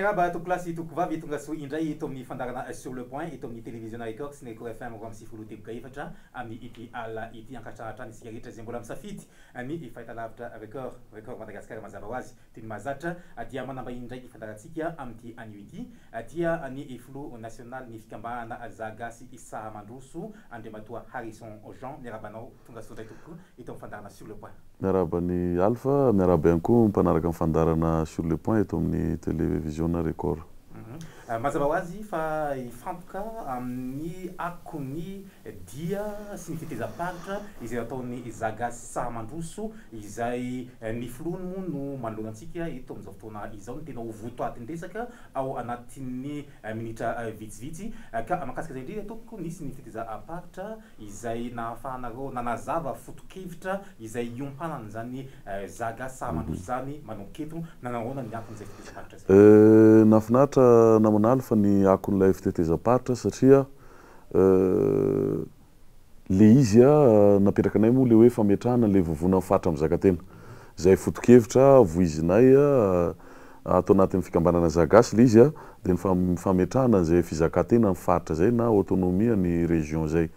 Miarahaba toko lasy toko vavy tonga so indray ito amin'ny fandarana sur le point ito amin'ny télévision Record sy ny Eco FM roa amby sifolo teboka efatra amin'ny ity ala ity ankatraratra ny isika rehetra izay mbola misafidy ny fahitalavitra record Madagasikara mazava ho azy teny mahazatra dia manambahiny indray ifandarantsika amin'ity anio ity dia ny flo national ny fikambahana zagasy Isa Mandroso Andriamatoa Harrison Jean miarabanao tonga so indray toko ito amin'ny fandarana sur le point. Miaraba ny Alpha, miaraba ihany koa mpanaraka amin'ny fandarana sur le point eto amin'ny télévision Record. Mazava ho azy fa ifantoka amin'ny akony dia sy ny fitezam-paritra izay ataony zagasy Isa Mandroso izay ny filony no manoloanantsika eto amin'izao fotoana izao ny tena ho votoatin'ny resaka ao anatin'ny minitra vitsivitsy ka mahakasika izay indrindra toko nisy ny fitezam-paritra izay nahafahanareo nanazava foto-kevitra izay iompanana zany zagasy Isa Mandroso zany manao-keto nanahona ny akon'izay fitezam-paritra zay. Nafinaritra namanalo fa ny akon'ilay fitetezam-paritra satria le izy napetraka anay moa le hoe fametrahana le vovona faritra amin'ny zakatena zay foto-kevitra voizinay atao anatin'ny fikambanana zagasy le izy dia ny fametrahana zay fizakatena ny faritra zay na autonomia ny région zay.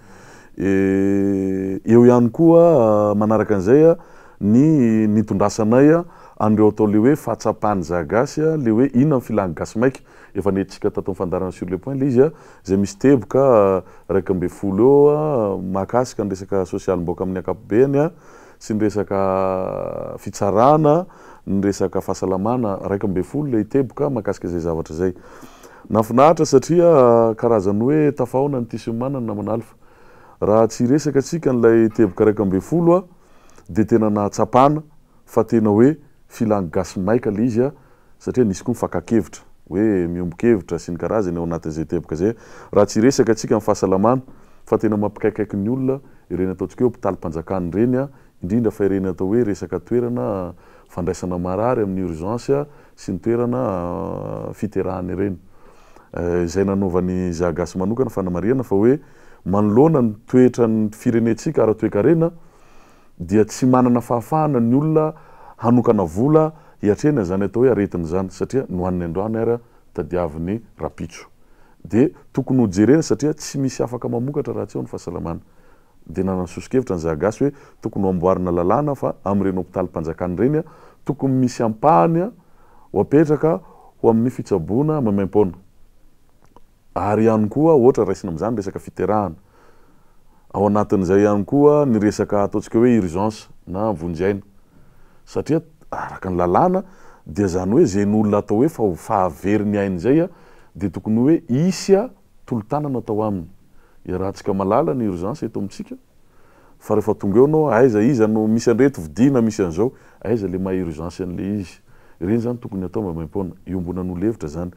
Eo ihany koa manaraka an'izay ny nitondrasanay andreo atao le hoe fahatsapany zagasy le hoe inona ny filany gasy maika efa nentsika tato amin'ny fandarana sur le point le izy zay misy teboka raika amby folo eo mahakasika ny resaka sosialim-baoaka amin'ny ankapobeny sy ny resaka fitsarana ny resaka fahasalamana raika amby folo le teboka mahakasika zay zavatra zay. Nafinaritra satria karazany hoe tafahona ny tisy manana namanalo fa raha tsy resaka atsika n'ilay teboka raika amby folo dia tena nahatsapana fa tena hoe filany gasy maika le izy satria nisy koa mifankakevitra hoe miombon-kevitra sy ny karazany ao anatin'izay teboka zay. Raha tsy resaka atsika amin'ny fahasalamana fa tena mampikaikaiky ny olona ireny ataontsika hoe hôpitalim-panjakana ireny indrindra fa ireny atao hoe resaka toerana fandraisana marary amin'ny urgence sy ny toerana fiterahana ireny. Izay nanaovan'ny zagasy manokana fanamarihana fa hoe manoloana ny toetra ny firenetsika ara-toekarena dia tsy manana fahafahana ny olona hanokana vola hiatrena zany atao hoe aretina zany satria nohan'ny androany ary tadiavin'ny rapitso dia tokony ho jerena satria tsy misy afaka mamokatra raha tsy ao ny fahasalamana. Dia nanasosokevitra ny zagasy hoe tokony ho amboarina lalàna fa amin'ireny hôpitalim-panjakana ireny tokony misy ampahany ho apetraka ho amin'ny fitsaboana maimaim-poana. Ary ihany koa ohatra raisina amin'izany resaka fiterahana ao anatin'izay ihany koa ny resaka ataontsika hoe urgence na vonjaina satria araka ny lalàna dia zany hoe zay n'olona atao hoe fahaveriny ainy zay dia tokony hoe isy tolo-tanana atao aminy. Raha tsika malala ny urgence eto amintsika fa rehefa tonga eo anao aiza izy no misy an'reto vidina misy an'izao aiza le maha urgence an'le izy ireny zany tokony atao maimaim-poana iombonan'olo hevitra zany.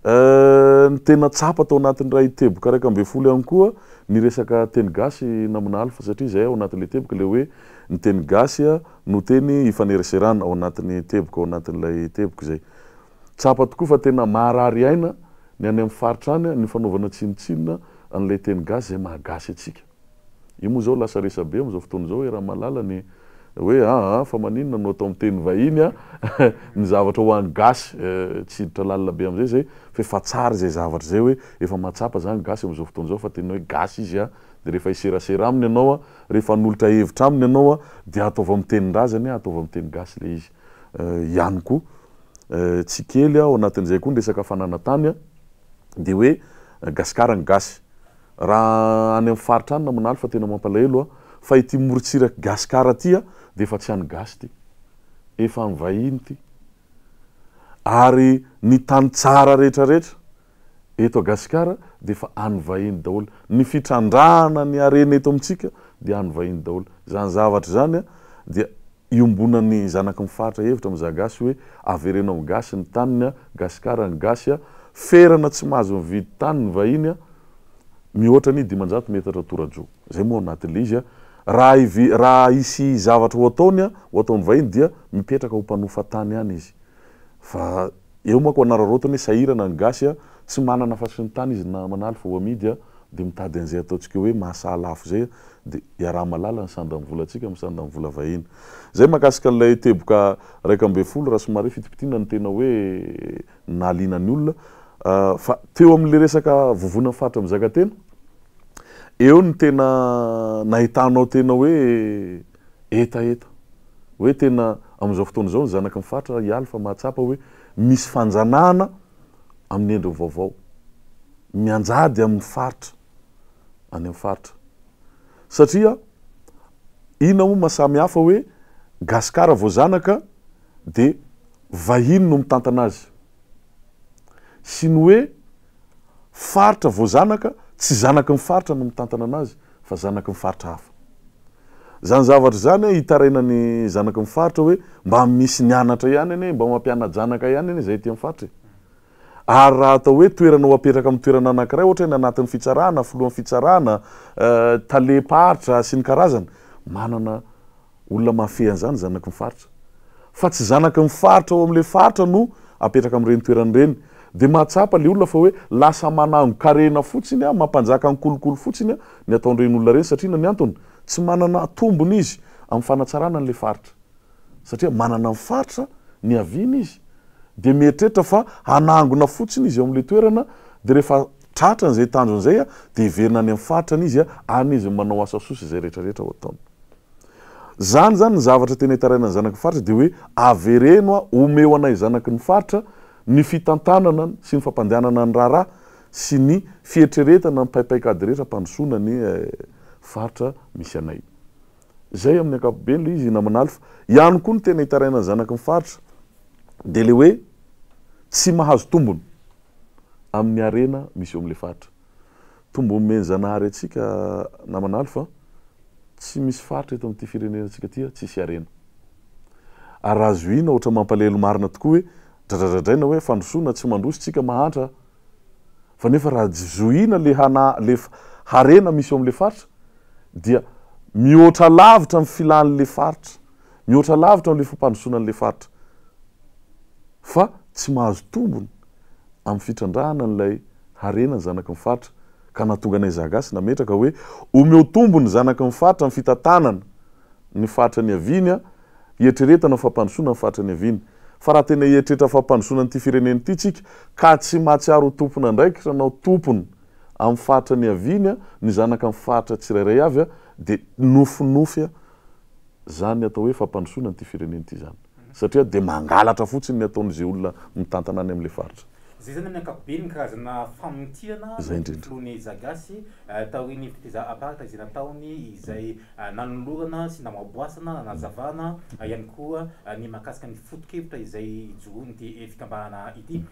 Ny tena tsapa atao anatin'ny raha teboka raika amby folo ihany koa ny resaka teny gasy namanalo fa satria zay ao anatin'le teboka le hoe ny teny gasy no teny ifaneraserana ao anatin'ny teboka ao anatin'ilay teboka zay. Tsapa tokoa fa tena maharary aina ny any amin'ny faritra any ny fanaovana tsinotsinona an'ilay teny gasy zay mahagasy atsika. Io moa zao lasa resabe amin'izao fotoana zao hoe raha malala ny hoe fa maninona no atao amin'ny teny vahiny ny zavatra ho any gasy tsy hiditra lalina be amin'izay zay fa efa tsara zay zavatra zay hoe efa mahatsapa zany gasy amin'izao fotoana zao fa tena hoe gasy izy dia rehefa iserasera aminy ianao rehefa nolotra hevitra aminy ianao dia ataova amin'ny tenin-drazany ataova amin'ny teny gasy le izy. Ihany koa tsy kely ao anatin'izay koa ny resaka fananantany dia hoe gasikara ny gasy raha any amin'ny faritra any namanalo fa tena mampalahelo fa ity morotsiraka gasikara ty dia efa tsy any gasy ty efa any vahiny ty ary ny tany tsara rehetrarehetra eto gasikara dia efa any vahiny daholo ny fitrandrahana ny arena eto amintsika dia any vahiny daholo. Zany zavatra zany dia iombonan'ny zanaky ny faritra hevitra amin'ny zagasy hoe averena amin'ny gasy ny taniny gasikara ny gasy ferana tsy mahazo mividy tany ny vahiny mihoatra ny 500 metatra torajo zay moa anatin'le izy raha isy zavatra ho ataony vahiny dia mipetraka ho mpanofa tany any izy eo moa ko anararotany hoe sahirana ny gasy tsy manana fa sy ny tany izy na manalo fa ho amidy dia mitady an'izay ataontsika hoe mahasahalafo zay dia iaraha malala ny sandam-volantsika amin'ny sandam-vola vahiny. Zay mahakasika an'ilay teboka 12 raha somary fitipitiana ny tena hoe nahaliana ny olona. Fa teo amin'le resaka vovona fatra mizaka tena, eo ny tena nahitanao tena hoe etaeta hoe tena amin'izao fotoana izao ny zanaky ny fatra hialy fa mahatsapa hoe misy fanjanahana amin'ny endriny vaovao, mianjady amin'ny faritra any amin'ny faritra. Satria ina moa mahasamy hafa hoe gasikara vao zanaka dia vahiny no mitantana azy, sy ny hoe faritra vao zanaka tsy zanaky ny faritra no mitantana anazy fa zanaky ny faritra hafa. Zany zavatra zany hitaraina ny zanaky ny faritra hoe mba misy nianatra ihany ane, mba mampiana-janaka ihany ane, zay ty amin'ny faritra. Ary raha atao hoe toerana ho apetraka amin'ny toerana anankiray ohatra ny anatin'ny fitsarana, filohan'ny fitsarana, tale-paritra sy ny karazany, manana olona mahafehy an'izany zanaky ny faritra. Fa tsy zanaky ny faritra ao amin'le faritra no apetraka amin'ireny toeran'ireny. Dia mahatsapa le olona fa hoe lasa manango karena fotsiny a, mampanjaka ny kolokolo fotsiny a ny ataon'ireny olona ireny, satria na ny antony tsy manana tombony izy amin'ny fanatsarana n'le faritra. Satria manana ny faritra ny aviany izy, dia mieritreritra fa hanangona fotsiny izy eo amin'le toerana, dia rehefa tratra n'izay tanjon'izay a dia hiverina any amin'ny faritra izy a, any izy manao asa sosa izay rehetrarehetra ho ataony. Zany ny zavatra tena hitaraina ny zanaky ny faritra dia hoe avereno a, omeo anay zanaky ny faritra ny fitantanana sy ny fampandehanana ny raharaha sy ny fieritreretana ny paipaikady rehetra mpandrosoana ny faritra misy anay. Zay amin'ny ankapobeny le izy namanaly fa ihany koa ny tena hitaraina ny zanaky ny faritra dia le hoe tsy mahazo tombony amin'ny arena misy eo amin'le faritra. Tombony meny zanahary atsika namanaly fa tsy misy faritra eto amin'ity firenenantsika ty tsisy arena. Ary azo ina ohatra mampalahelo marina tokoa hoe dradradradraina hoe fandrosoana tsy mandroso tsika mahantra, fa nefa raha zoina le harena misy eo amin'le faritra dia mihoatra lavitra amin'ny filan'le faritra, mihoatra lavitra amin'le fampandrosoana an'le faritra, fa tsy mahazo tombony amin'ny fitrandrahana n'ilay harena ny zanaky ny faritra. Ka nahatonga anay zagasy nametraka hoe omeo tombony zanaky ny faritra amin'ny fitantanana ny faritra ny aviany a, hietreretana fampandrosoana ny faritra ny aviany. Fa raha tena hieritreritra fampandrosoana n'ity firenena ity tsika ka tsy mahatsiaro tompona ndraiky ranao tompony amin'ny faritra ny aviany a, ny zanaky ny faritra tsirairay avy a, dia nofinofy a, zany atao hoe fampandrosoana n'ity firenena ity zany. Satria dia mangalatra fotsiny ny ataon'izay olona mitantana any amin'le faritra. Zay zany amin'ny ankapobeny karazana famontiana filohan'ny zagasy taoriny fitaizam-paritra izay nataony izay nanolorana sy namaboasana nazavana ihany koa ny mahakasika ny foto-kevitra izay ijoroany ity fikambanana ity.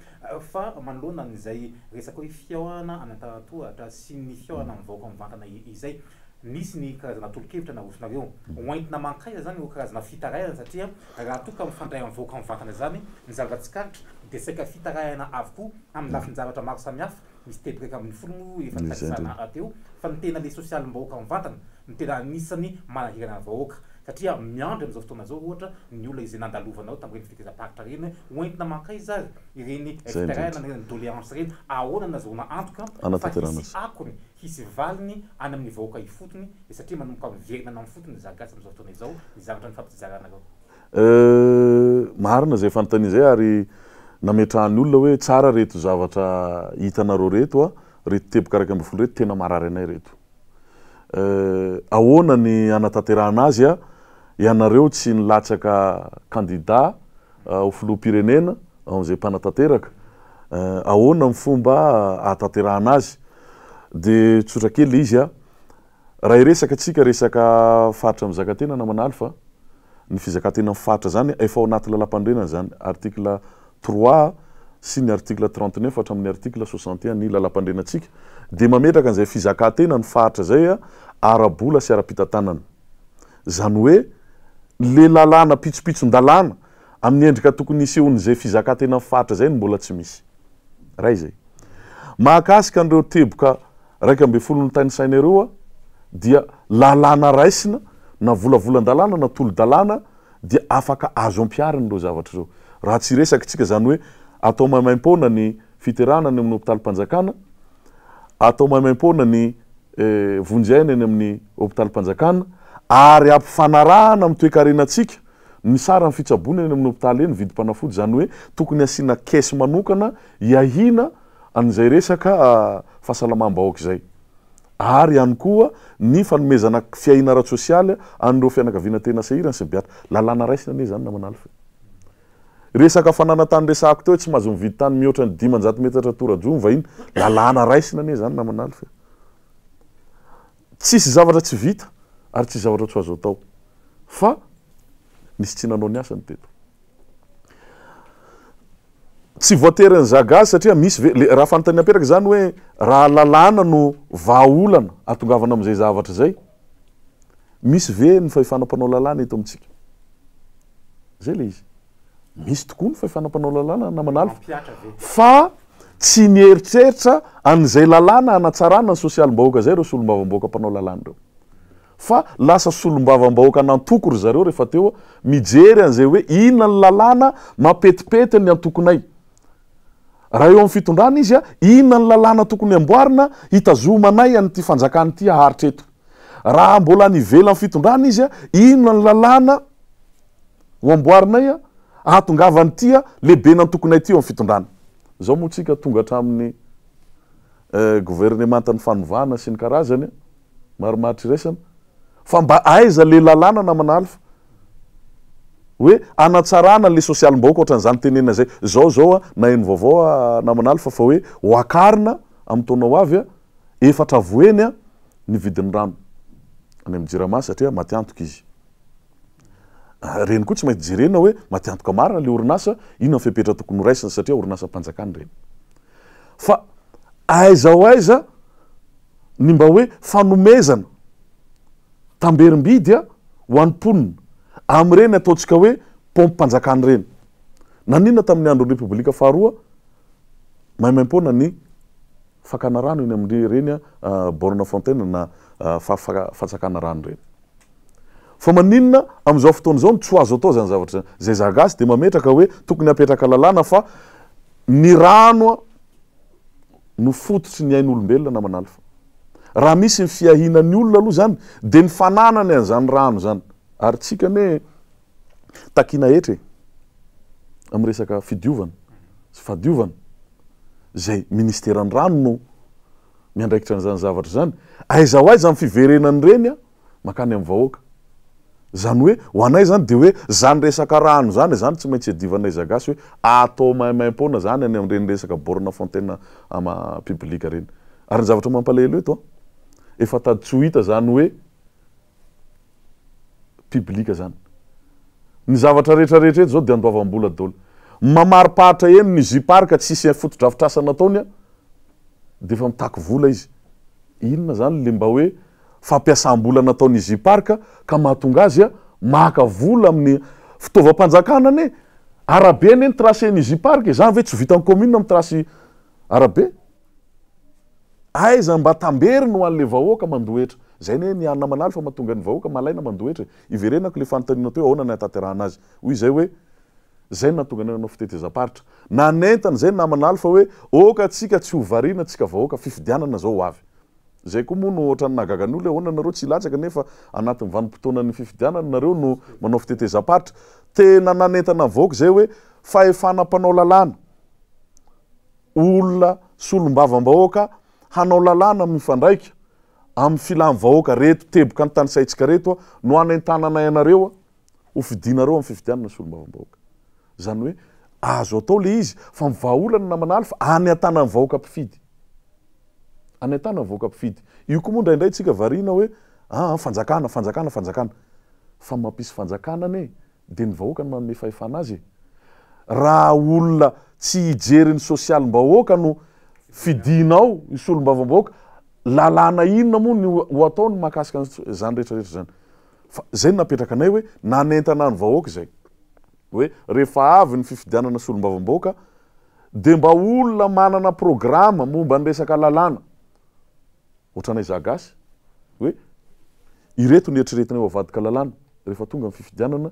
Fa manoloana n'izay resaka hoe fiaohana an'Antanatohatra sy ny fiaohana mivaoaka mivantana izay, nisy ny karazana tolo-kevitra nahosonareo hoentina mankaiza zany ho karazana fitarahana, satria raha toka mifandray amin'ny mivaoaka mivantana zany ny zava-tsikaritra dia saika fitarahana avokoa amin'ny lafiny zavatra maro samihafa. Misy teboka amin'ny folomo efa takisana teo fa ny tena le sosialy mivaoaka mivantana ny tena anisany manahirana vahoaka, satria miandry amin'izao fotoana zao ohatra ny olona izay nandalovanao tamin'ireny fitaizam-paritra reny hoentina mankaiza azy ireny fitarahana ireny doléance reny ahoana nazahoana antoka fa hisy akony hisy valiny any amin'ny vahoaka ifotony, satria manomboka miverina amin'ny fotony zagasy amin'izao fotoana izao ny zavatra ny fampizarana reo. Marina zay fanontany zay ary nametrahan'ny olona hoe tsara reto zavatra hitanareo reto a, reto teboka 12 reto tena marary anay reto. Ahoana ny anatanterahana azy a, ianareo tsy nilatsaka kandida ho filoham-pirenena amin'izay mpanatanteraka, ahoana ny fomba atanterahana azy. Dia tsotra kely izy a, raha iresaka tsika resaka faritra mizaka tena namanaly fa ny fizakantena amin'ny faritra zany efa ao anaty lalam-pandrenana zany, article 3 sy ny article 39 hatramin'ny article 61 ny lalam-pandrenantsika dia mametraka an'izay fizakantena ny faritra zay a ara-bola sy ara-pitantanana. Zany hoe le lalàna pitsopitson-dalàna amin'ny endrika tokony isehon'izay fizakantena amin'ny faritra zay ny mbola tsy misy. Ray zay. Mahakasika an'ireo teboka 12 ny tany sainareo a dia lalàna raisina na volavolan-dalàna na tolo-dalàna dia afaka azo ampiarina ireo zavatra ireo. Raha tsy resaka tsika zany hoe atao maimaim-poana ny fiterahana ny amin'ny hopitalim-panjakana, atao maimaimpona ny vonjaina eny amin'ny hôpitaly Mpanjakana ary ampifanarahana amin'ny toe-karenantsika ny sara ny fitsabona eny amin'ny hôpitaly eny vidim-panafody zany hoe tokony asiana kesy manokana iahina an'izay resaka fahasalamam-bahoaka izay ary ihany koa ny fanomezana fiahina ara-tsosialy an'ireo fianakaviana tena sahirana sy beata lalàna raisina ane zany namana alfa resaka fananatany resako teo tsy mahazo mividy tany mihoatra ny 500 metatra tora-drony vahiny lalàna raisina ane zany namana alfa tsisy zavatra tsy vita ary tsisy zavatra tsy azo atao fa nisy tsy nanao ny asany teto tsy voatery ny zagazy satria misy raha fanontany aperaka zany hoe raha lalàna no vahaolana atongavana amin'izay zavatra zay misy ve ny fahefanam-panao lalàna eto amintsika zay le izy misy tokoa ny fahefanam-panao lalàna namana alfa fa tsy nieritreritra an'izay lalàna hanatsarana ny sosialim-bahoaka zay reo solombavam-bahoaka mpanao lalàna reo fa lasa solombavam-bahoaka nantoko ry zareo rehefa teo mijery an'izay hoe inona ny lalàna mapetipety ny antokonay raha eo amin'ny fitondrana izy inona ny lalàna tokony amboarina hitazomanay an'ity fanjakana ity aharitra eto raha mbola nivela amin'ny fitondrana izy inona ny lalàna ho amboarinay ahatongavany ity lehibe nantokonay ity eo amin'ny fitondrana zao moa tsika tonga hatramin'ny gouvernementany fanovana sy ny karazany maromaritry resana fa mba aiza le lalàna namana alfa hoe anatsarana le sosialim-bahoaka ohatran'izany tenena zay zao na eny vaovao namana alfa fa hoe hoakarina amin'ny taona ho avy efatra voeny ny vidin'ny rano any amin'ny Jirama satria matiantoka izy reny koa tsy mainty jerena hoe matiantoka marina le orinasa inona fepetra tokony ho raisina satria orinasa Mpanjakana reny fa aiza ny mba hoe fanomezana tamberim-bidy ho an'ny mponina am'ireny ataontsika hoe pompe Mpanjakana reny naninona tamin'ny andro repoblika faharoa maimaim-poana ny fakana rano eny amin'ireny borne fontaine na fatsakana rano reny fa maninona am'izao fotoana zao tsy azo atao zany zavatra zay zagasy de mametraka hoe tokony apetraka lalàna fa ny rano no fototry ny ain'olombelona namana alfa raha misy ny fiahinan'ny olona aloha zany de ny fananany an'izany rano zany ary tsika ne takina etra amin'ny resaka fidiovana sy fadiovana zay ministeran'ny rano no miandraikitra an'izany zavatra zany aiza ho aiza amin'ny fiverenany reny makany amin'ny vahoaka zany hoe ho anay zany de hoe zany resaka rano zany zany tsy maintsy adivanay zagasy hoe atao maimaim-poana zany any amin'ireny resaka borne fontaine ama publika reny ary ny zavatra mampalahelo eto efa tady tsy ho hita zany hoe publika zany ny zavatra rehetrarehetra eto zao de andoavam-bola daholo mamaripahitra eny ny ziparka tsisy fotodrafitrasa nataony de efa mitako vola izy inona zany le mba hoe fampiasam-bola nataony ziparka ka mahatonga azy maka vola amin'ny fitaovam-panjakana ane arabe eny trasy eny ziparka zany ve tsy vitan'ny commune amin'ny trasy arabe aiza mba tambery no an'le vahoaka mandohetra zay ne ny namana alfa mahatonga ny vahoaka malaina mandohetra iverenako le fanontaniana teo ahoana ny atanterahana azy hoy zay hoe zay natonga nanao fitetezam-paritra nanentana zay namana alfa hoe oka tsika tsy hovariana tsika vahoaka fifidianana zao ho avy zay koa moa no ohatran'ny nagagan'olo hoe ahoana nareo tsy latsaka nefa anatin'ny vanim-potoanany fifidianana nareo no manao fitetezam-paritra tena nanentana vahoaka zay hoe fahefanam-panao lalàna olona solombavam-bahoaka hanao lalàna mifandraika amin'ny filam-vahoaka reto teboka ny tany saitsika reto no anentanana ianareo ho fidinareo amin'ny fifidianana solombavam-bahoaka zany hoe azo atao le izy fa mivahaolana namana alfa any an-tanany vahoaka mpifidy any an-tanany vahoaka mpifidy io koa moa indraindray tsika variana hoe fanjakana fa mampisy fanjakana ane de ny vahoaka ny manome fahefana azy raha olona tsy hijery ny sosialim-bahoaka no fidinao solombavam-bahoaka lalàna inona moa ny ho atao ny mahakasika zany rehetrarehetra zany fa zay napetraka anay hoe nanentana ny vahoaka zay hoe rehefa avy ny fifidianana solombavam-bahoaka de mba olona manana programa momba ny resaka lalàna ohatranay zagasy hoe ireto ny eritreretinay ho avadika lalàna rehefa tonga ny fifidianana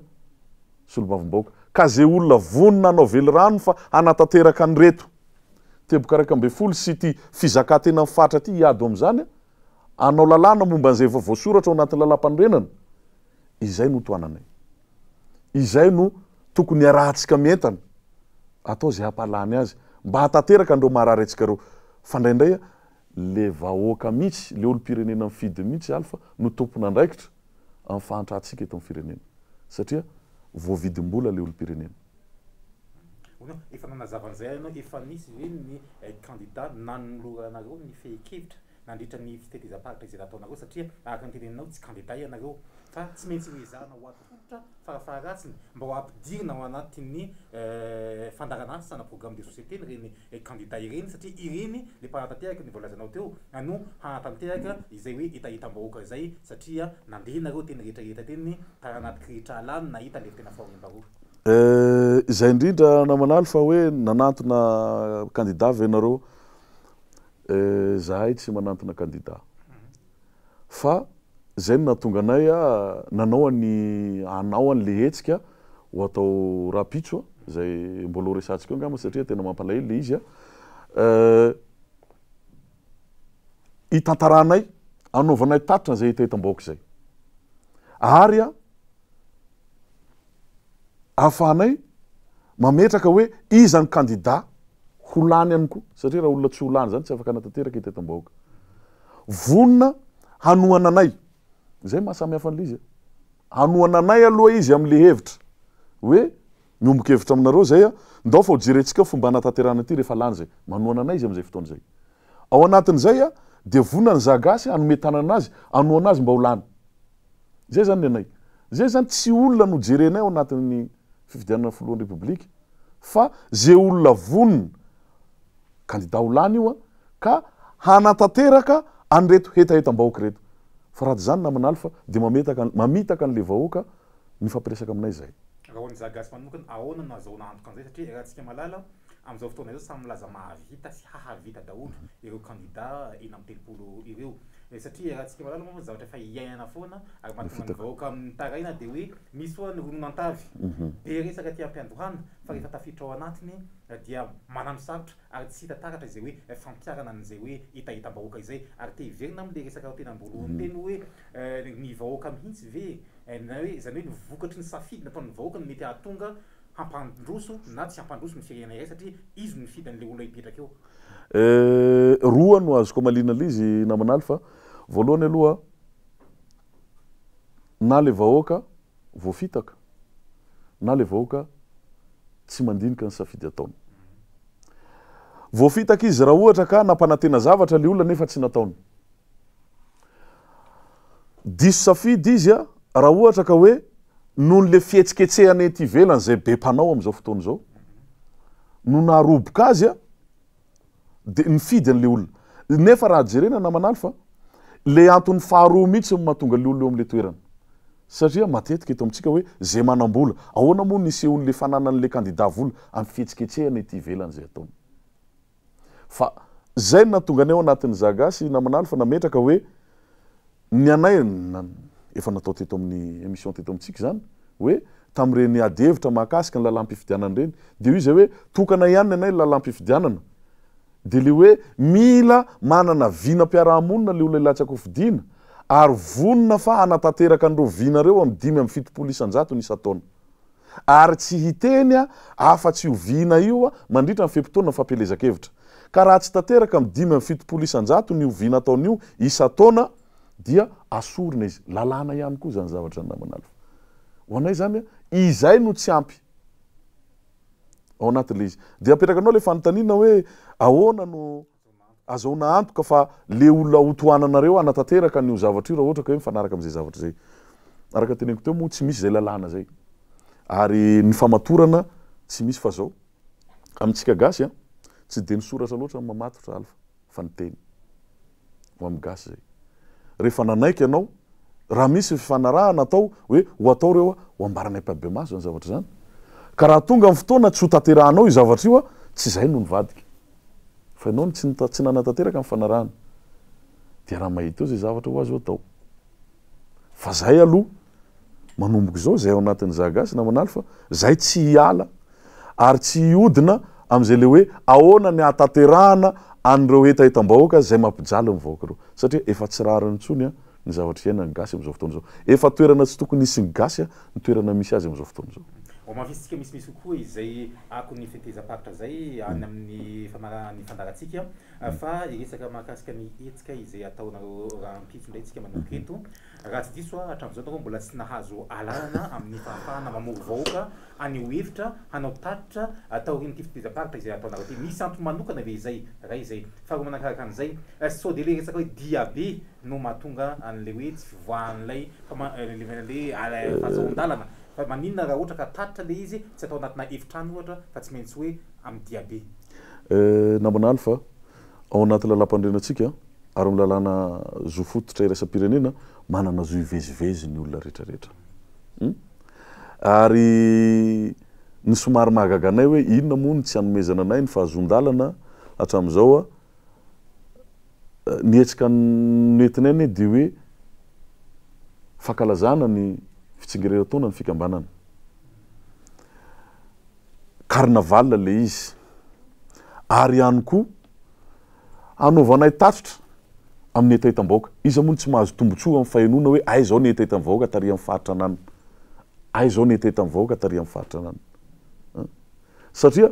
solombavam-bahoaka ka zay olona vonona anao vely rano fa hanatanteraka ny reto tebokaraka ambe folo sy ty fizaka tena mifatra ty hiado am'zany anao lalàna momba an'izay efa voasoratra ao anatin'ny lalam-panorenana izay no toananay izay no tokony arahantsika mientana atao zay hampalany azy mba hatateraka andreo marary atsika reo fandraindray le vahoaka mihitsy le olo-pirenena mifidy mihitsy alfa no tompona andraikitra amin'ny fahantratsika eto amin'ny firenena satria voavidim-bola le olo-pirenena efa nanazavan'izay anao efa nisy hoe ny candidat nanoloranareo ny fehi-kevitra nandritra ny fitehirizam-paritra izay nataonareo satria araka ny teneninao tsy candidat ianareo fa tsy maintsy hoezahana ho atofotra farafaharatsiny mba ho ampidirina ao anatin'ny fandaranasa na programme de société reny candidat ireny satria ireny le mpanatanteraka ny voalazanao teo no hanatanteraka izay hoe hitahitam-bahoaka zay satria nandeha nareo teny rehetrarehetra teny karaha anaty kiritra alany nahita le tena fahorim-bahoaka izay indrindra namanaly fa hoe nanantona candidat venareo zahay tsy manantona candidat fa zay no natonga anay nanao anao an'le hetsika ho atao rapitso zay mbola resantsika angamba satria tena mampalahelo le izy hitantaranay anaovanay tatitra zay hitahitam-bahoaka zay ary ahafahanay mametraka hoe izany candidat ho lany any koa satria raha olona tsy ho lany zany tsy afaka hanatanteraka hitahitam-bahoaka vonona hanohana anay zay mahasamy hafa an'le izy hanohana anay aloha izy am'le hevitra hoe miomboka hevitra aminareo zay ndao fa ho jerentsika fomba hanatanterana ty rehefa lany zay manohana anay izy am'izay fotoana zay ao anatin'izay de vonona ny zagasy hanome tanana azy hanohana azy mba ho lany zay zany ny anay zay zany tsy olona no jerenay ao anatin'ny fifidianana filohan'ny republika fa zay olona vonona candidat ho lany io ka hanatanteraka an'reto hetahetam-bahoaka reto fa raha zany namanaly fa de mamitaka an'le vahoaka ny fampiresaka aminay zay raha hoan'ny zagasy manokana ahoana no azahoana antoka an'izay satria raha tsika malala am'izao fotoana izao samy milaza mahavita sy hahavita daholo ireo candidat eny amin'ny telopolo ireo satria raha tsika malala moa zavatra efa iainana foana ary mahatonga ny vahoaka amin'ny taraina de hoe misy foana ny rononan-tavy be resaka ty ampiandohana fa rehefa tafiditra ao anatiny dia manano sarotra ary tsy hita taratra izay hoe fampiarana an'izay hoe hitahitam-bahoaka izay ary te hiverina am'le resaka tena amboloany teny hoe ny vahoaka mihitsy ve na hoe zany hoe nivokatry ny safidy nataon'ny vahoaka no mety ahatonga hampandroso na tsy hampandroso ny firenena iray satria izy no mifidy an'le olona hipetraka eo roa no azoko malina l'izy namanaly fa voalohany aloha na le vahoaka voafitaka na le vahoaka tsy mandinika ny safidy ataony voafitaka izy raha ohatra ka nampanantena zavatra le olona nefa tsy nataony diso safidy izy raha ohatra ka hoe noho le fihetsiketsehany ety ivelany zay be mpanao am'izao fotoana zao no naharoboka azy de nifidy an'le olona nefa raha jerena namanaly fa le antony faharoa mihitsy mahatonga le olona eo am'le toerana satria matetika eto amintsika hoe zay manam-bola ahoana moa nisehoan'le fananan'le candidat vola amin'ny fihetsiketsehany ety ivelany zay ataony fa zay no natonga anay ao anatin'ny zagasy namanaly fa nametraka hoe ny anay efa natao teto amin'ny émission teto amintsika zany hoe tam'ireny ady hevitra mahakasika ny lalam-pifidianana reny de io zay hoe tokana ihany anay lalam-pifidianana de le hoe mila manana vinam-piarahamonina le olona ilatsaka ho fidiana ary vonona fa hanatanteraka an'ireo vinareo amin'ny 5 isan-jato isa-taona ary tsy hiteny afa-tsy ho vina io mandritra ny fepitoana fampelezakevitra ka raha tsy tanteraka amin'ny 5 isan-jato ny ho vina ataon'io isa-taona dia asorina izy lalàna ihany koa zany zavatra namanaly ho anay zany izay no tsy ampy ao anatin'le izy de apetraka anao le fanontaniana hoe ahoana no azahoana antoka fa le olona hotoananareo anatanteraka n'io zavatra io raha ohatra ka hoe mifanaraka am'izay zavatra zay araka teneniko teo moa tsy misy zay lalàna zay ary ny famatorana tsy misy fa zao amintsika gasy tsy de nisoratra loatra mamatotra alfa fa niteny ho amin'ny gasy zay rehefa nanaiky ianao raha misy fifanarahana atao hoe ho atao reo ho ambaranay mpabe maso zany zavatra zany ka raha tonga amin'ny fotoana tsy ho tanterahanao io zavatra io tsy zay no nivadika fa ianao tsy nanatanteraka amin'ny fanarahana dia raha mahita eo zay zavatra ho azo atao fa zay aloha manomboka zao zay ao anatin'ny zagasy namanaly fa zay tsy hiala ary tsy hiodina am'izay le hoe ahoana ny ataterahana an'ireo etaetam-bahoaka zay mampijaly ny vahoaka reo satria efa tsy rariny ntsony ny zavatra iainany gasy am'izao fotoana zao efa toerana tsy tokony isy ny gasy ny toerana misy azy am'izao fotoana zao mafisitsika misimisy kokoa izay ako ny fitezam-paritra zay any amin'ny ny fandaratsika fa iresaka mahakasika ny etsika izay ataonareo rahampitso ndray tsika manomboka eto raha tsy diso hatramin'izao toko mbola tsy nahazo alalana amin'ny fahafahana mamory vahoaka anio hevitra hanao tatitra atao ireny fitezam-paritra izay ataonareo ty misy antony manokana ve izay raha izay faharoa manakaraka an'izay sao de le resaka hoe diabe no mahatonga an'le hoe tsy fivoahan'ilay le fahazahon-dalana fa maninona raha ohatra ka tatitra le izy tsy atao anatina efitrano ohatra fa tsy maintsy hoe amin'ny diabe namanaly fa ao anaty lalam-pandrenatsika ary milalàna zo fototra iraisam-pirenena manana zo ivezivezy ny olona rehetrarehetra ary ny somary mahagaga anay hoe inona moa ny tsy hanomezana anay ny fahazon-dalana hatramin'izao nietsika noentinay dia hoe fankalazana ny fitsingereran-taona ny fikambanana carnaval le izy ary ihany koa anaovanay tatitra amin'ny etaetam-bahoaka izy moa tsy mahazo tombotsoa amin'ny fahenoana hoe ay zao ny etaetam-vahoaka tary amin'ny faritra anany ay zao ny etaetam-vahoaka tary amin'ny faritra anany satria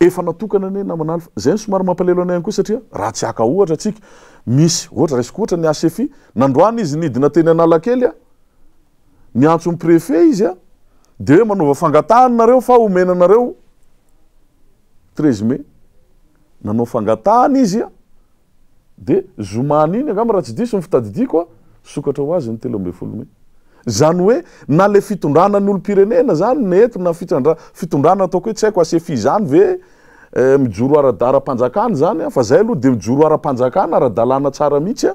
efa natokana ane namanaly zay ny somary mampalelo anay ihany koa satria raha tsy aka ohatra atsika misy ohatra resaka ohatra ny ACFI nandroany izy nidina teny Analakely ny antson'ny préfet izy de hoe manova fangatahana fa omenanareo 13 mai nanao fangatahana izy de zomany iny angamba raha tsy diso ny fitadidiko sokatra ho azy ny 13 mai zany hoe na le fitondrana ny olo-pirenena zany neto na fitondrana ataoko hoe tsy haiko ACFI zany ve mijoro ara-panjakana zany fa zay aloha de mijoro ara-panjakana ara-dalàna tsara mihitsy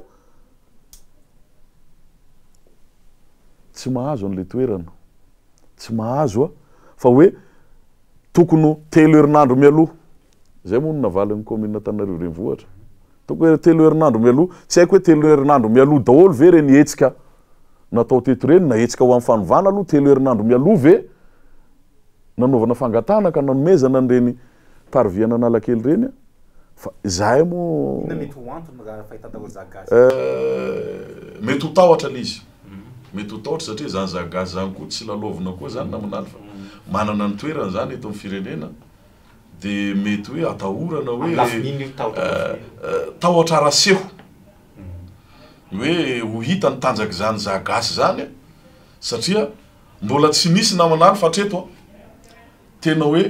tsy mahazo an'le toerana tsy mahazo fa hoe tokony 3 herinandro mialoha zay moa no navalin'ny commune Antananarivo renivohitra tokony hoe 3 herinandro mialoha tsy haiko hoe 3 herinandro mialoha daholo ve reny hetsika natao teto reny na hetsika ho amin'ny fanovana aloha 3 herinandro mialoha ve nanaovana fangatahana ka nanomezana an'ireny parviana Analakely reny fa zahay moa mety ho antony raha fahitan-daholo zagasy mety ho tahotra izy mety ho tahotra satria zany zagasy zany koa tsy lalovina koa zany namanaly fa manana ny toerana zany eto amin'ny firenena de mety hoe atahorana hoe tahotra araseho hoe ho hita ny tanjaky zany zagasy zany satria mbola tsy nisy namanaly fa treto tena hoe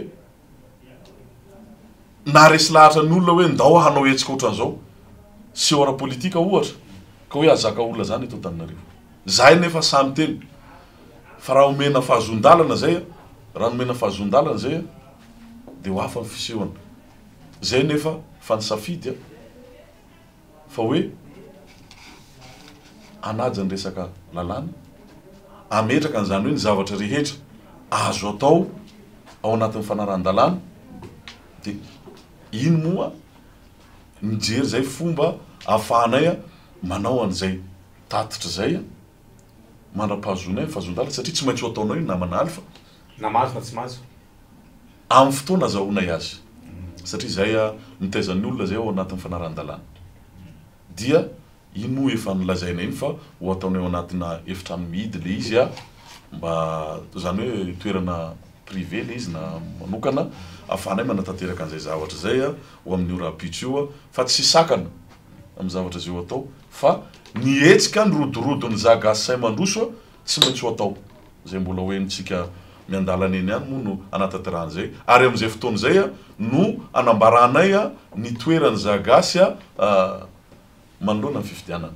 naresy lahatra ny olona hoe ndao hanao hetsika ohatran'izao sy ora politika ohatra ka hoe azaka olona zany eto Antananarivo zahay nefa samy teny fa raha omena fahazon-dalana zay raha omena fahazon-dalana zay de ho hafa ny fisehoana zay nefa fa ny safidy fa hoe anaja ny resaka lalàna ametraka an'izany hoe ny zavatra rehetra azo atao ao anatin'ny fanaran-dalàna de iny moa mijery zay fomba ahafahanay manao an'izay tatitra zay mandra-pahazonay fahazon-dalana satria tsy maintsy ho ataonao iny namanaly fa na mahazo na tsy mahazo amin'ny fotoana azahoanay azy satria zay mitezan'ny olona zay ao anatin'ny fanaran-dalàna dia iny moa efa nilazaina iny fa ho ataonay ao anatina efitrano mihidy le izy mba zany hoe toerana privé le izy na manokana ahafahanay manatanteraka an'izay zavatra zay ho amin'ny ora-pitso io fa tsy sakana amin'ny zavatra zay ho atao fa nietsika ny rodirodony zagasy say mandroso tsy maintsy ho atao zay mbola hoenitsika miandalana eny ihany moa no anatanteran'izay ary amin'izay fotoana zay no anambaranay ny toerany zagasy manoloana ny fifidianana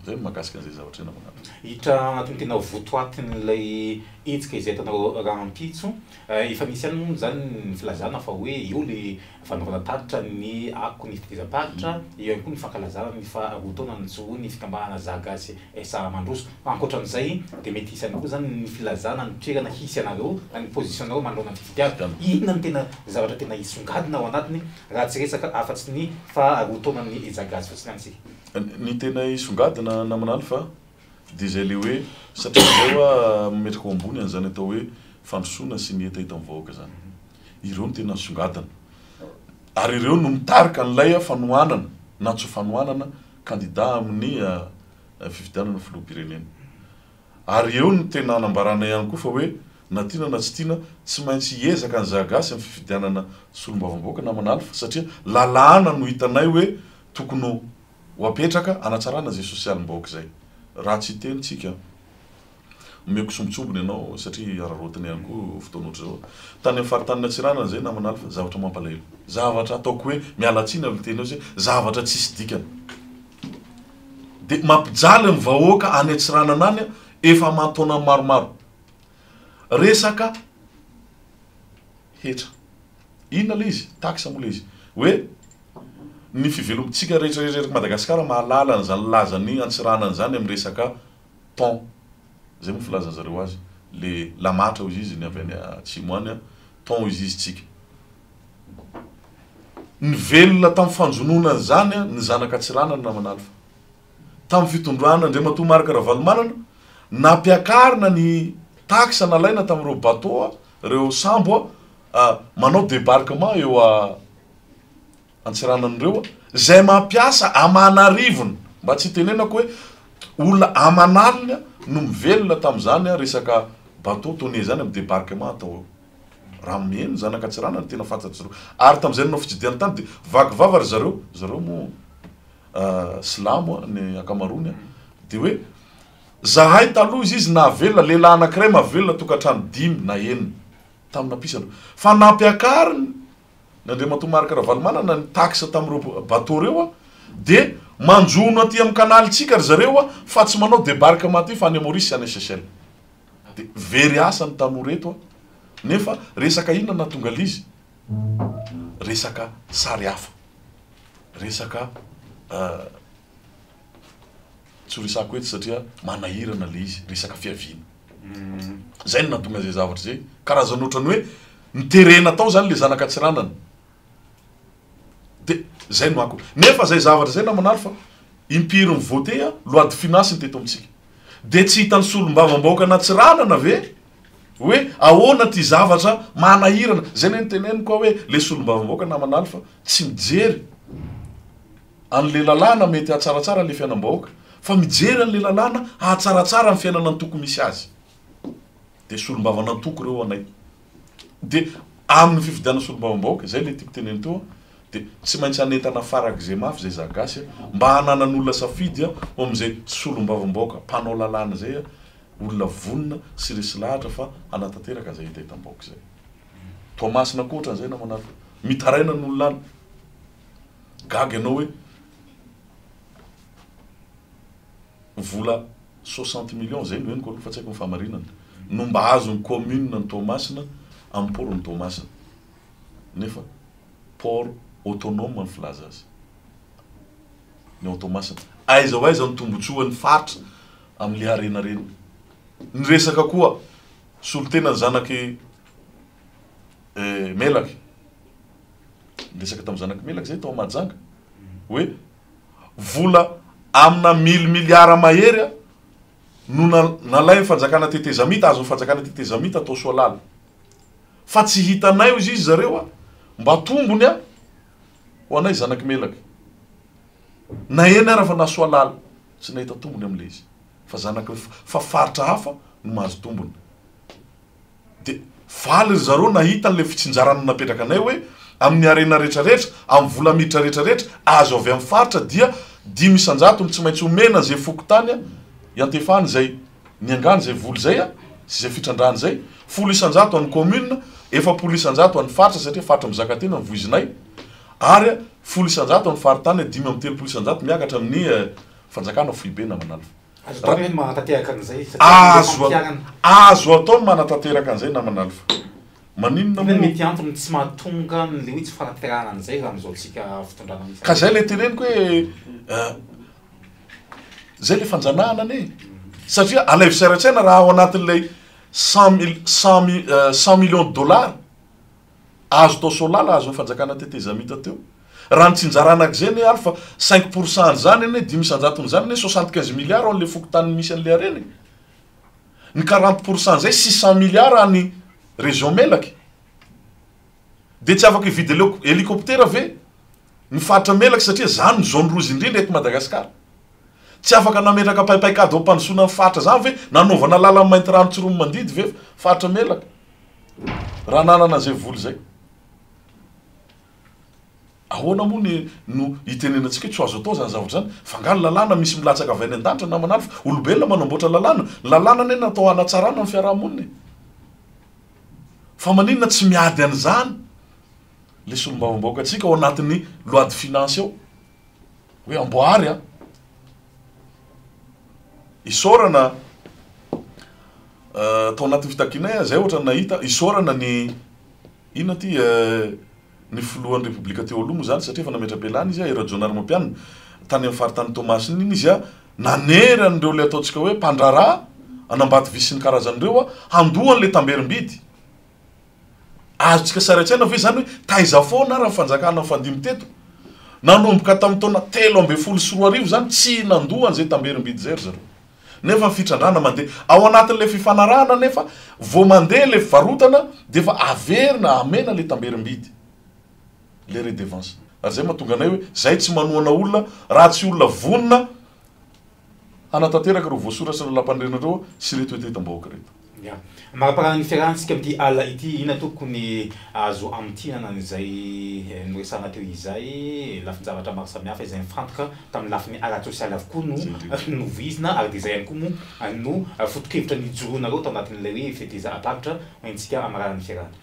zay no mahakasika an'izay zavatra ena manao hitra anatony tena votoatin'ilay etsika izay atanao rahampitso efa misy ihany moa zany ny filazana fa hoe io le fanaovana tatitra ny ako ny fitezam-paritra eo ihany koa ny fankalazana ny faharotaona ny tsohony fikambanana zagasy SA mandroso ankoatran'izay de mety hisy ihany koa zany ny filazana ny toerana hisy anareo ny positionareo manoloana ny fifidiana inona ny tena zavatra tena hisongadina ao anatiny raha tsy resaka afa-tsy ny faharotaona ny zagasy fa tsy nantsika ny tena hisongadina namanaly fa de zay le hoe satria zao metraka ao ambony an'izany atao hoe fandrosoana sy ny eta hita mivahoaka zany ireo no tena songadana ary ireo no mitarika n'ilay fanohanana na tsy fanohanana kandida amin'ny fifidianana filoham-pirenena ary eo no tena anambarana ihany koa fa hoe na tiana na tsy tiana tsy maintsy hiezaka ny zagasy amin'ny fifidianana solombavam-bahoaka na manalfa satria lalàna no hitanay hoe tokony ho apetraka anatsarana zay sosialim-bahoaka zay raha tsy tenitsika omeko sombitsombony ianao satria ararotiny ihany koa fotoana ohatry zao tany amin'ny faritany Antsiranana zay na manalfa zavatra mampalahelo zavatra ataoko hoe mialatsiny amin'ny teny ao zay zavatra tsisy dikany de mampijaly amin'ny vahoaka any Antsiranana any efa mataona maromaro resaka hetra inona le izy taxe moa le izy hoe ny fivelomitsika rehetrarehetra Madagasikara mahalala an'izany lazany Antsiranana zany amin'ny resaka temps zay moa filazana zareo azy le lamatra izy izy ny avy any atsimo any temps izy tsika ny velona tamin'ny fanjonona zany ny zanaka Antsiranana na manalfa tamin'ny fitondrana Andriamatoa Marc Ravalomanana nampiakarina ny taxe nalaina tamin'ireo bateau reo sambo manao débarquement eo Antsiranan'ireo zay mampiasa amanarivony mba tsy tenenako hoe olona amanalina no mivelona tamin'izany resaka bateau tonné zany amin'ny débarquement atao raha mihaino zanaka Antsiranana tena fantatry zareo ary tamin'izay nanao fitsidiana tany de vakivava ry zareo moa silamo ny akamarony de hoe zahay taloha izy navelona lehilahy anankiray mavelona tokantrano 5 na 9 tamin'ny nampisana fa nampiakariny ny Andriamatoa Marc Ravalomanana ny taxe tamin'ireo bateau reo de manjono aty amin'ny kanalitsika ry zareo fa tsy manao débarquement ty fa any Maurice any Seychelles de very asa ny tanoreto nefa resaka inona na tonga lizy resaka sary hafa resaka tsy resako eto satria manahirana le izy resaka fiaviana zay no natonga zay zavatra zay karazana ohatrany hoe niterena tao zany le zanaka Antsiranana de zay no ako nefa zay zavatra zay na manalo fa impiry mivote loi de finance ny teto amitsika de tsy hitany solombavam-bahoaka n'Antsiranana ve hoe ahoana ty zavatra manahirana zay ne niteneny koa hoe le solombavam-bahoaka na manalo fa tsy mijery an'le lalàna mety atsaratsara le fiainam-bahoaka fa mijery an'le lalàna atsaratsara amin'ny fiainana antoko misy azy de solombavana antoko reo anay de amin'ny fifidiana solombavam-bahoaka zay le tiako teneny teo de tsy maintsy anentana farak'izay mafy zay zagasy mba hananan'olona safidy ho amin'izay solombavam-bahoaka mpanao lalàna zay olona vonona sy resy lahatra fa anatanteraka zay hita hitam-bahoaka zay Tomasina koatra zay na manalo mitaraina n'olona any gaga ianao hoe vola 60 millions zay no heniko fa tsy haiko ny fahamarinana no mba azo ny commune ny Tomasina amin'ny port ny Tomasina nefa port autonome ny filaza azy ny Tomasina aiza ho aiza ny tombotsoa ny faritra amin'le arena reny ny resaka koa solotena ny zanaky Melaky resaka tamin'ny zanaky Melaky zay tao Mahajanga hoe vola amina 1000 milliards mahery no nalay fanjakana tetezamita azo fanjakana tetezamita atao soalala fa tsy hitanay izy zareo mba tombony ho anay zanaky Melaky na eny ara fa na soalala tsy nahita tombony amin'le izy fa zanaky fa faritra hafa no mahazo tombony de faly ry zareo nahita an'le fitsinjarana napetraka anay hoe amin'ny arena rehetrarehetra amin'ny vola miditra rehetrarehetra azo avy amin'ny faritra dia 10 isanjato ny tsy maintsy omena zay fokotany iantefany zay niangany zay voly zay sy zay fitrandrany zay 10 isanjato amin'ny commune 4 isanjato amin'ny faritra satria faritra mizakatena ny voizinay ary 10 isanjato amin'ny faritany 5 isanjato miakatra amin'ny fanjakana foibe na manalo azo atao manatanteraka an'izay na manalo maninona mety antony tsy mahatonga le hoe tsy fanaterahana an'izay raha am'izao tsika fitondrana misy ka zay le teneniko hoe zay le fanjanahana ane satria alaivisairatsena raha ao anatin'ilay 100 millions de dollars azo tao solala azo fanjakana tetezamita teo raha nitsinjarana zay ne ary fa 5% zany ane 10 isanjatony zany ne 75 milliards an'le fokotany misy an'le areny ny 40% zay 600 milliards any région melaky de tsy afaka hividy hélicoptera ve ny faritra melaky satria zany ny zone rouge indrindra eto Madagasikara tsy afaka nametraka paipaikady ao mpandrosoana ny faritra zany ve nanaovana lala mainty rano tsiromo mandidy ve faritra melaky raha nanana zay voly zay ahoana moa no itenenantsika tsy azo atao zany zavatra zany fa ngano lalàna misy milatsaka avy any an-danitra na manalo fa olombelona manamboatra lalàna ane natao hanatsarana ny fiarahamonina fa maninona tsy miady an'izany le solombavam-bahoaka atsika ao anatin'ny loi de finance ao hoe amboary a isorana tao anatin'ny fitakinay zay ohatra nahita isorana ny ina ty ny filohan'ny republika teo aloha moa zany satria fa nametra-pialana izy Erajonary Mampianina tany amin'ny faritany Tomasiny iny izy naneran'ireo le ataontsika hoe mpandrarà anambady visy ny karazan'ireo handohany le tamberim-bidy azotsika saratsaina ve zany hoe taiza foana raha fanjakana fandimy teto nanomboka tamin'ny taona 13 zany tsy nandohany zay tamberim-bidy zay ry zareo nefa ny fitrandrana mandeha ao anatin'le fifanarahana nefa vo mandeha le fivarotana de fa averina amena le tamberim-bidy le redevance ary zay mahatonga anay hoe zay tsy manohana olona raha tsy olona vonona hanatanteraka reo voasoratra ny lampanrenareo sy reto etetam-bahoaka reto maraparana ny fiarahantsika amity ala ity ina tokony azo amitinana n'izay noresana teo izay lafin-javatra maro samihafa izay mifantoka tamin'ny lafiny ara-tsosialy avokoa no vizina ary de zay ihany koa moa no foto-kevitra nijoroanareo tao anatin'ilay hoe fitaizana-paritra maintsika amarana ny fiarahana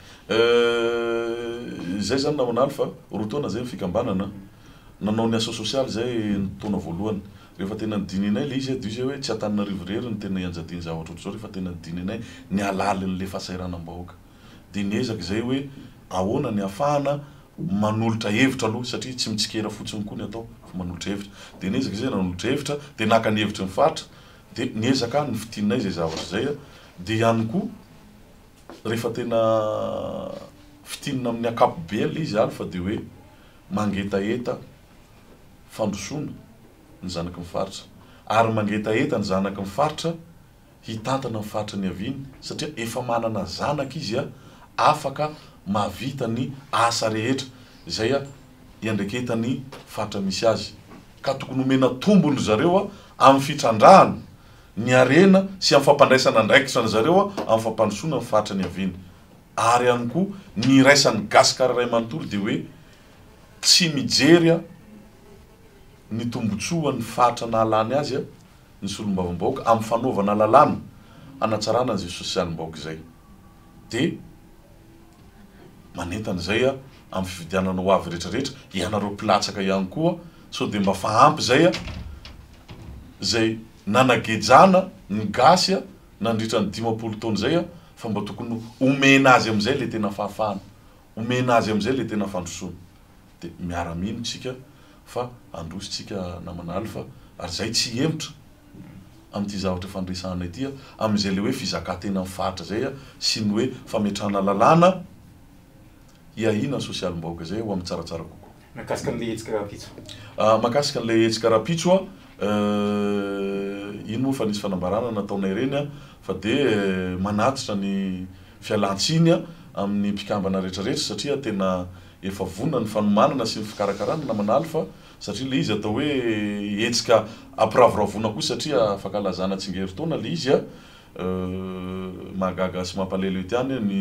zay zany namanalo fa roa taona zay fikambanana nanao ny asa sosialy zay taona voalohany rehefa tena nidininay le izy de izy hoe tsy Antananarivo rery ny tena ianjadiny zavatra ohatr'izao rehefa tena nidininay ny alalin'le fahasahiranam-bahoaka de niezaka zay hoe ahoana ny afahana manolotra hevitra aloha satria tsy mitsikera fotsiny koa ny atao fa manolotra hevitra de niezaka zay nanolotra hevitra de naka ny hevitra ny faritra de niezaka ny fitininay zay zavatra zay de ihany koa rehefa tena fitinina amin'ny akapobe le izy fa de hoe mangetaeta fandrosoana ny zanaky ny faritra ary mangetaeta ny zanaky ny faritra hitantana ny faritra ny aviny satria efa manana zanaka izy afaka mahavita ny asa rehetra zay iandreketany faritra misy azy ka tokony omena tombony zareo amin'ny fitrandrahana ny arena sy amin'ny fampandraisana ndraikitra zareo amin'ny fampandrosoana ny faritra ny aviny ary ihany koa ny raisan'ny gasikara ray manontolo de hoe tsy mijery ny tombotsoa ny faritra nahalany azy ny solombavam-bahoaka amin'ny fanaovana lalàna hanatsarana an'izay sosialim-bahoaka zay de manentana zay amin'ny fividianana ho avy rehetrarehetra ianareo mpilatsaka ihany koa so de mba fahampy zay nanagejana ny gasy nandritra ny 50 taona zay fa mba tokony omena azy am'izay le tena fahafahana omena azy am'izay le tena fandrosoana de miara-mino tsika fa andrositsika namanalo fa ary zay tsy emotra am'ty zavatra fandresahana ity am'izay le hoe fizakantena amin'ny faritra zay sy ny hoe fametrahana lalàna iahina ny sosialim-bahoaka zay ho amin'ny tsaratsara kokoa makasika an'le hetsika rapitso makasika an'le hetsika rapitso ino moa fa nisy fanambarana nataonay reny fa de manatitra ny fialantsiny amin'ny mpikambana rehetrarehetra satria tena efa vonona ny fanomanana sy ny fikarakarana namanalo fa satria le izy atao hoe hetsika ampiravoravoana koa satria afaka lazana tsingery-taona le izy mahagaga sy mampalelo ety any ny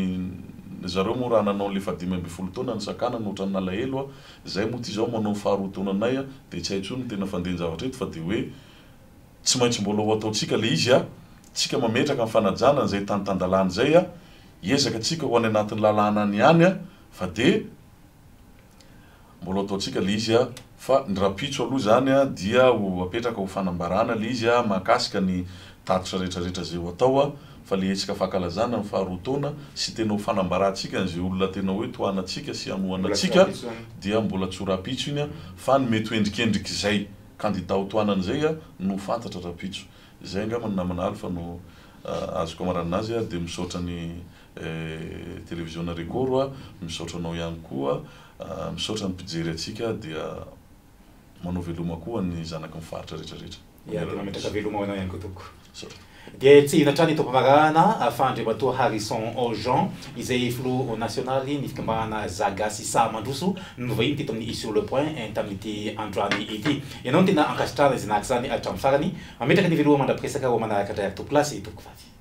zareo moa raha nanao le 15 taona ny sakana ny ohatran'ny nalahelo zay moa ty zao manao faharoa taonanay de tsy haintsony tena fandeny zavatra eto fa de hoe tsy maintsy mbola ho ataotsika le izy tsika mametraka amin'ny fanajana zay tanytandalany zay iezaka tsika ho any anatin'ny lalàna any any fa de mbola ataotsika le izy fa ny rapitso aloha zany dia ho apetraka ho fanambarana le izy mahakasika ny tatitra rehetrarehetra zay ho atao fa le hetsika fankalazana ny faharoa taona sy tena ho fanambaratsika n'izay olona tena hoe toanatsika sy anohanatsika dia mbola tsy ho rapitso iny fa ny mety hoendrikendriky zay kandida ho toanan'izay no fantatra rapitso zay ngamany namanalo fa no azoko amarananazy de misaotra ny télévision record misaotranao ihany koa misaotra ny mpijery atsika dia manao veloma koa ny zanaky ny faritra rehetrarehetra tena metraka veloma ho anao ihany koa toko dia tsy inatrany tompamparana fandriamatoa Harrison Jean izay filo nasionaly ny fikambana Zagasy Sahamandroso novahiny teto amin'ny sur le point tamin'ity androany ity. Ianao tena ankasitrana izay nahaka zany hatramin'ny farany mametraka ny veloha mandrapiresaka ho manaraka indray tompoko lasy tompoko faty.